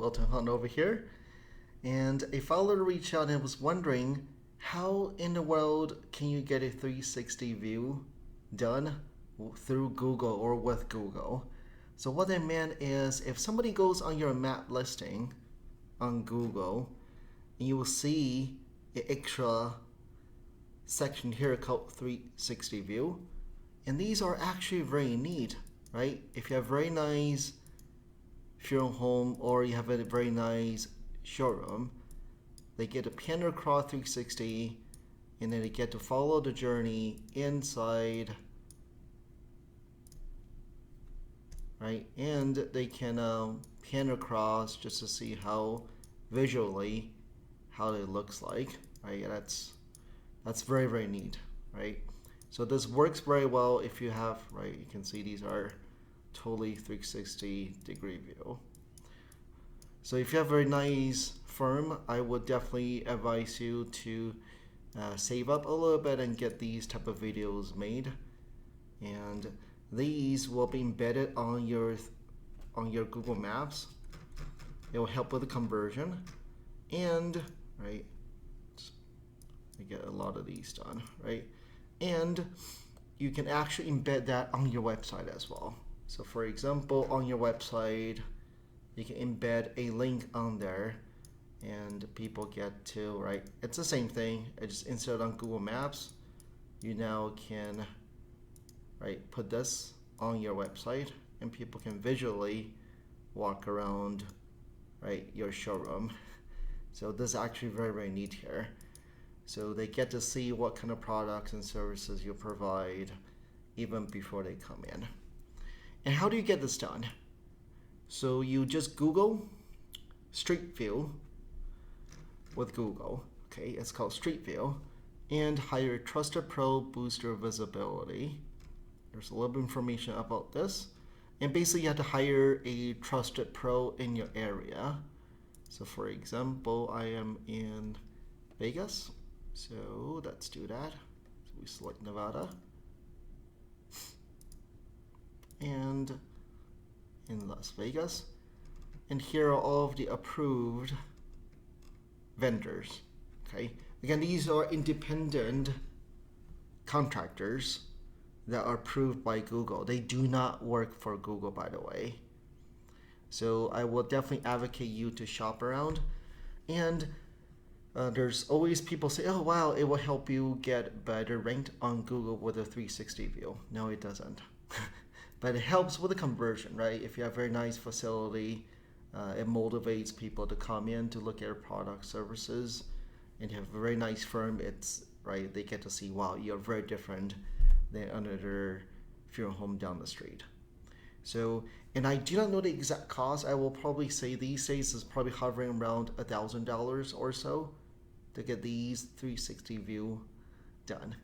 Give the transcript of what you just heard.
Elton Hunt over here. And a follower reached out and was wondering how in the world can you get a 360 view done through Google or with Google. So what I meant is if somebody goes on your map listing on Google, you will see an extra section here called 360 view. And these are actually very neat, right? If you have very nice funeral home or you have a very nice showroom, they get to pan across 360 and then they get to follow the journey inside, right? And they can pan across just to see how visually how it looks like, right? That's very, very neat, right? So this works very well if you have, right, you can see these are totally 360-degree view. So if you have a very nice firm, I would definitely advise you to save up a little bit and get these type of videos made. And these will be embedded on your Google Maps. It will help with the conversion. And, right, I get a lot of these done, right? And you can actually embed that on your website as well. So for example, on your website, you can embed a link on there and people get to, right? It's the same thing. I just insert on Google Maps. You now can, right, put this on your website and people can visually walk around, right, your showroom. So this is actually very, very neat here. So they get to see what kind of products and services you provide even before they come in. And how do you get this done? So you just Google Street View with Google. Okay, it's called Street View. And hire Trusted Pro Booster Visibility. There's a little bit of information about this. And basically you have to hire a trusted pro in your area. So for example, I am in Vegas. So let's do that. So we select Nevada. And in Las Vegas. And here are all of the approved vendors. Okay. Again, these are independent contractors that are approved by Google. They do not work for Google, by the way. So I will definitely advocate you to shop around. And there's always people say, oh wow, it will help you get better ranked on Google with a 360 view. No, it doesn't. But it helps with the conversion, right? If you have a very nice facility, it motivates people to come in to look at your product services. And you have a very nice firm, it's right, they get to see, wow, you're very different than another funeral home down the street. So, and I do not know the exact cost. I will probably say these days is probably hovering around $1,000 or so to get these 360 view done.